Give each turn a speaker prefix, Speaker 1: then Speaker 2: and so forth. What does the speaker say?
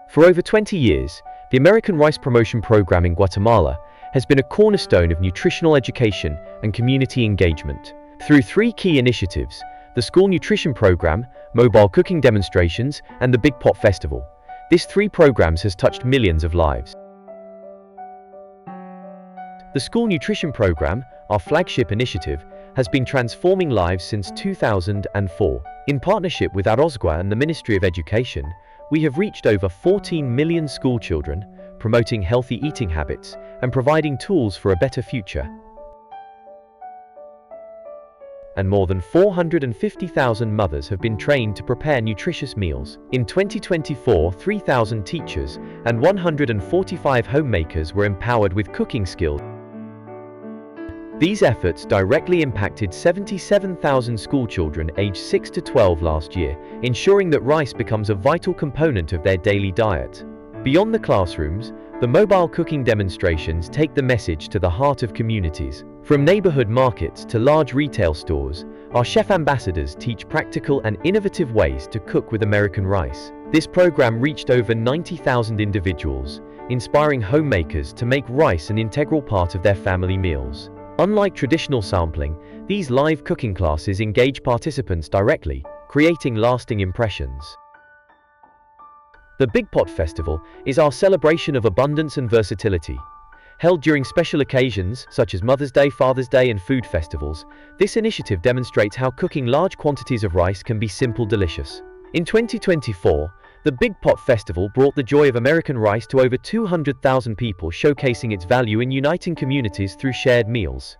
Speaker 1: For over 20 years, the American Rice Promotion Program in Guatemala has been a cornerstone of nutritional education and community engagement. Through three key initiatives, the School Nutrition Program, mobile cooking demonstrations, and the Big Pot Festival, these three programs has touched millions of lives. The School Nutrition Program, our flagship initiative, has been transforming lives since 2004. In partnership with USRPA and the Ministry of Education, we have reached over 14 million schoolchildren, promoting healthy eating habits and providing tools for a better future. And more than 450,000 mothers have been trained to prepare nutritious meals. In 2024, 3,000 teachers and 145 homemakers were empowered with cooking skills. These efforts directly impacted 77,000 schoolchildren aged 6 to 12 last year, ensuring that rice becomes a vital component of their daily diet. Beyond the classrooms, the mobile cooking demonstrations take the message to the heart of communities. From neighborhood markets to large retail stores, our chef ambassadors teach practical and innovative ways to cook with American rice. This program reached over 90,000 individuals, inspiring homemakers to make rice an integral part of their family meals. Unlike traditional sampling, these live cooking classes engage participants directly, creating lasting impressions. The Big Pot Festival is our celebration of abundance and versatility. Held during special occasions such as Mother's Day, Father's Day, and food festivals, this initiative demonstrates how cooking large quantities of rice can be simple, delicious. In 2024, the Big Pot Festival brought the joy of American rice to over 200,000 people, showcasing its value in uniting communities through shared meals.